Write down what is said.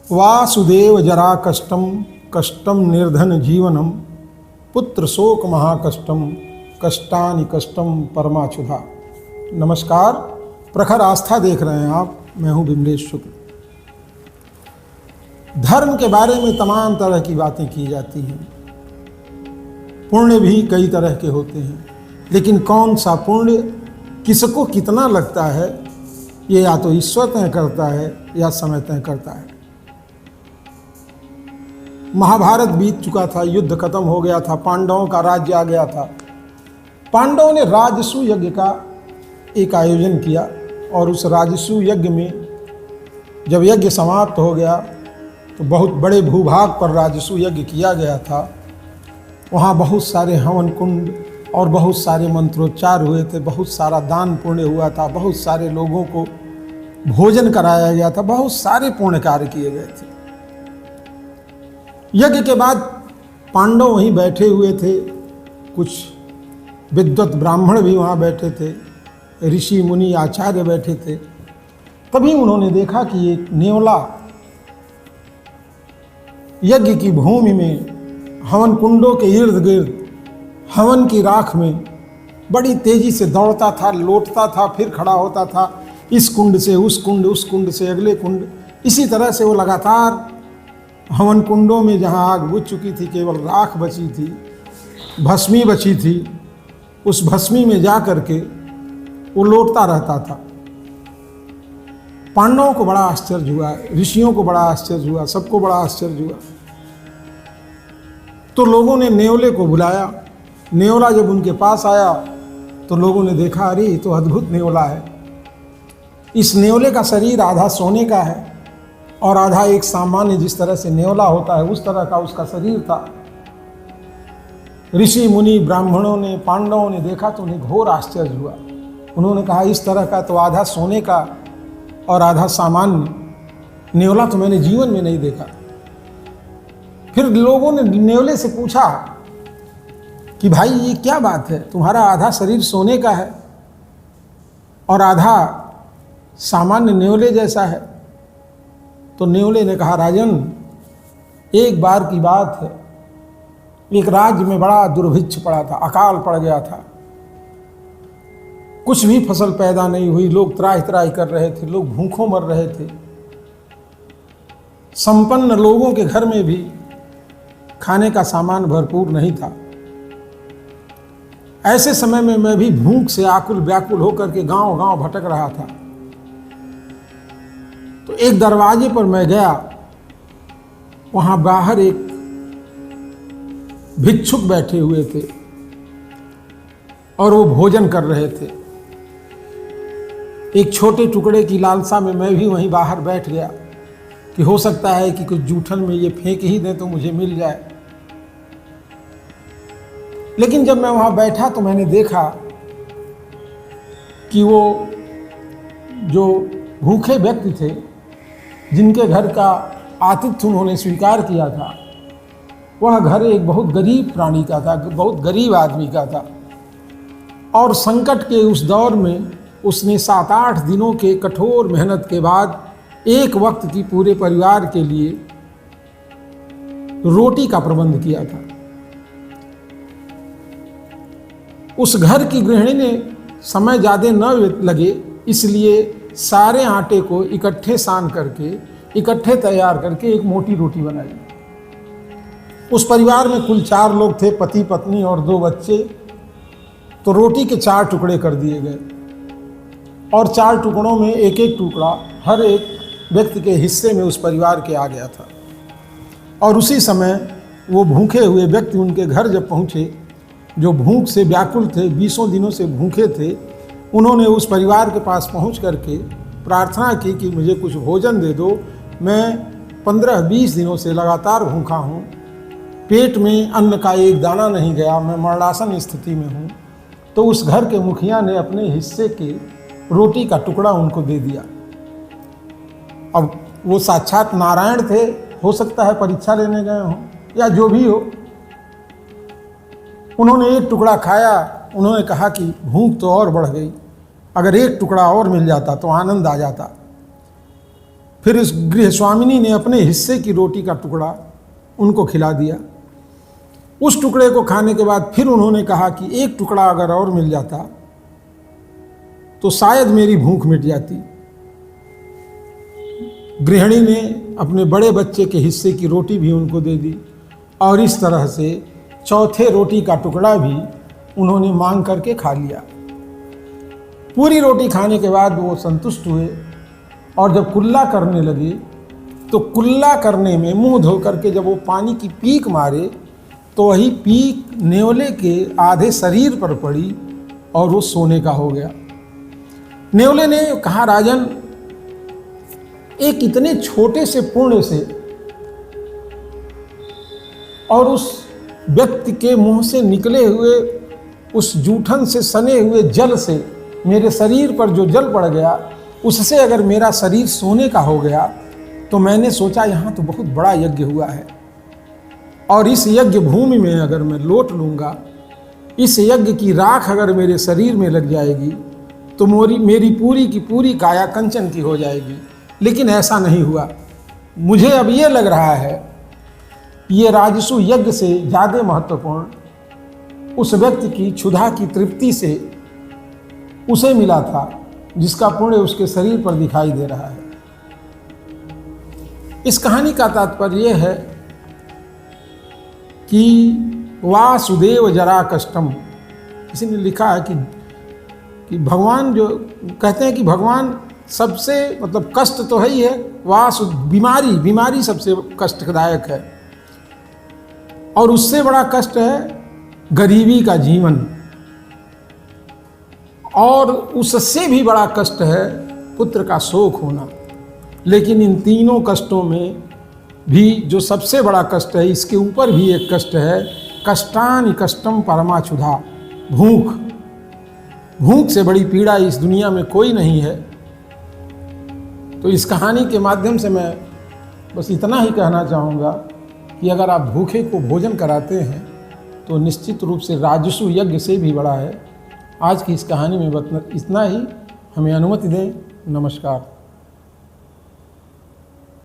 वासुदेव जरा कष्टम कष्टम निर्धन जीवनम पुत्र शोक महाकष्टम कष्टानि कष्टम परमाचुधा। नमस्कार, प्रखर आस्था देख रहे हैं आप। मैं हूं बिमलेश शुक्ल। धर्म के बारे में तमाम तरह की बातें की जाती हैं। पुण्य भी कई तरह के होते हैं, लेकिन कौन सा पुण्य किसको कितना लगता है, ये या तो ईश्वर तय करता है या समय तय करता है। महाभारत बीत चुका था, युद्ध खत्म हो गया था, पांडवों का राज्य आ गया था। पांडवों ने राजसूय यज्ञ का एक आयोजन किया और उस राजसूय यज्ञ में जब यज्ञ समाप्त हो गया तो बहुत बड़े भूभाग पर राजसूय यज्ञ किया गया था। वहाँ बहुत सारे हवन कुंड और बहुत सारे मंत्रोच्चार हुए थे, बहुत सारा दान पुण्य हुआ था, बहुत सारे लोगों को भोजन कराया गया था, बहुत सारे पुण्य कार्य किए गए थे। यज्ञ के बाद पांडव वहीं बैठे हुए थे, कुछ विद्वत ब्राह्मण भी वहाँ बैठे थे, ऋषि मुनि आचार्य बैठे थे। तभी उन्होंने देखा कि एक नेवला यज्ञ की भूमि में हवन कुंडों के इर्द गिर्द हवन की राख में बड़ी तेजी से दौड़ता था, लौटता था, फिर खड़ा होता था, इस कुंड से उस कुंड, उस कुंड से अगले कुंड। इसी तरह से वो लगातार हवन कुंडों में जहाँ आग बुझ चुकी थी, केवल राख बची थी, भस्मी बची थी, उस भस्मी में जा करके वो लौटता रहता था। पांडवों को बड़ा आश्चर्य हुआ, ऋषियों को बड़ा आश्चर्य हुआ, सबको बड़ा आश्चर्य हुआ। तो लोगों ने नेवले को बुलाया। नेवला जब उनके पास आया तो लोगों ने देखा, अरे ये तो अद्भुत नेवला है। इस नेवले का शरीर आधा सोने का है और आधा एक सामान्य जिस तरह से नेवला होता है उस तरह का उसका शरीर था। ऋषि मुनि ब्राह्मणों ने, पांडवों ने देखा तो उन्हें घोर आश्चर्य हुआ। उन्होंने कहा, इस तरह का तो आधा सोने का और आधा सामान्य नेवला तो मैंने जीवन में नहीं देखा। फिर लोगों ने नेवले से पूछा कि भाई ये क्या बात है, तुम्हारा आधा शरीर सोने का है और आधा सामान्य नेवले जैसा है। तो नेवले ने कहा, राजन, एक बार की बात है, एक राज्य में बड़ा दुर्भिक्ष पड़ा था, अकाल पड़ गया था, कुछ भी फसल पैदा नहीं हुई, लोग त्राहि त्राहि कर रहे थे, लोग भूखों मर रहे थे। संपन्न लोगों के घर में भी खाने का सामान भरपूर नहीं था। ऐसे समय में मैं भी भूख से आकुल व्याकुल होकर के गांव गांव भटक रहा था। तो एक दरवाजे पर मैं गया, वहां बाहर एक भिक्षुक बैठे हुए थे और वो भोजन कर रहे थे। एक छोटे टुकड़े की लालसा में मैं भी वहीं बाहर बैठ गया कि हो सकता है कि कुछ जूठन में ये फेंक ही दें तो मुझे मिल जाए। लेकिन जब मैं वहां बैठा तो मैंने देखा कि वो जो भूखे व्यक्ति थे, जिनके घर का आतिथ्य उन्होंने स्वीकार किया था, वह घर एक बहुत गरीब प्राणी का था, बहुत गरीब आदमी का था। और संकट के उस दौर में उसने 7-8 दिनों के कठोर मेहनत के बाद एक वक्त की पूरे परिवार के लिए रोटी का प्रबंध किया था। उस घर की गृहिणी ने समय ज़्यादा न लगे इसलिए सारे आटे को इकट्ठे सान करके, इकट्ठे तैयार करके एक मोटी रोटी बनाई। उस परिवार में कुल 4 लोग थे, पति पत्नी और 2 बच्चे। तो रोटी के 4 टुकड़े कर दिए गए और 4 टुकड़ों में एक एक टुकड़ा हर एक व्यक्ति के हिस्से में उस परिवार के आ गया था। और उसी समय वो भूखे हुए व्यक्ति उनके घर जब पहुँचे, जो भूख से व्याकुल थे, 20 दिनों से भूखे थे, उन्होंने उस परिवार के पास पहुंच करके प्रार्थना की कि मुझे कुछ भोजन दे दो, मैं 15-20 दिनों से लगातार भूखा हूँ, पेट में अन्न का एक दाना नहीं गया, मैं मरणासन स्थिति में हूँ। तो उस घर के मुखिया ने अपने हिस्से के रोटी का टुकड़ा उनको दे दिया। अब वो साक्षात नारायण थे, हो सकता है परीक्षा लेने गए हों या जो भी हो। उन्होंने एक टुकड़ा खाया, उन्होंने कहा कि भूख तो और बढ़ गई, अगर एक टुकड़ा और मिल जाता तो आनंद आ जाता। फिर उस गृह स्वामिनी ने अपने हिस्से की रोटी का टुकड़ा उनको खिला दिया। उस टुकड़े को खाने के बाद फिर उन्होंने कहा कि एक टुकड़ा अगर और मिल जाता तो शायद मेरी भूख मिट जाती। गृहिणी ने अपने बड़े बच्चे के हिस्से की रोटी भी उनको दे दी और इस तरह से चौथे रोटी का टुकड़ा भी उन्होंने मांग करके खा लिया। पूरी रोटी खाने के बाद वो संतुष्ट हुए और जब कुल्ला करने लगे तो कुल्ला करने में मुंह धो करके जब वो पानी की पीक मारे तो वही पीक नेवले के आधे शरीर पर पड़ी और वो सोने का हो गया। नेवले ने कहा, राजन, एक इतने छोटे से पुण्य से और उस व्यक्ति के मुंह से निकले हुए उस जूठन से सने हुए जल से मेरे शरीर पर जो जल पड़ गया उससे अगर मेरा शरीर सोने का हो गया तो मैंने सोचा यहाँ तो बहुत बड़ा यज्ञ हुआ है और इस यज्ञ भूमि में अगर मैं लौट लूँगा, इस यज्ञ की राख अगर मेरे शरीर में लग जाएगी तो मेरी पूरी की पूरी काया कंचन की हो जाएगी। लेकिन ऐसा नहीं हुआ। मुझे अब ये लग रहा है ये राजसु यज्ञ से ज़्यादा महत्वपूर्ण उस व्यक्ति की क्षुधा की तृप्ति से उसे मिला था जिसका पुण्य उसके शरीर पर दिखाई दे रहा है। इस कहानी का तात्पर्य यह है कि वासुदेव जरा कष्टम, किसी ने लिखा है कि भगवान जो कहते हैं कि भगवान सबसे मतलब कष्ट तो है ही है, बीमारी सबसे कष्टदायक है और उससे बड़ा कष्ट है गरीबी का जीवन और उससे भी बड़ा कष्ट है पुत्र का शोक होना। लेकिन इन तीनों कष्टों में भी जो सबसे बड़ा कष्ट है, इसके ऊपर भी एक कष्ट है, कष्टानि कष्टम परमाक्षुधा, भूख से बड़ी पीड़ा इस दुनिया में कोई नहीं है। तो इस कहानी के माध्यम से मैं बस इतना ही कहना चाहूँगा कि अगर आप भूखे को भोजन कराते हैं तो निश्चित रूप से राजसु यज्ञ से भी बड़ा है। आज की इस कहानी में इतना ही, हमें अनुमति दें। नमस्कार।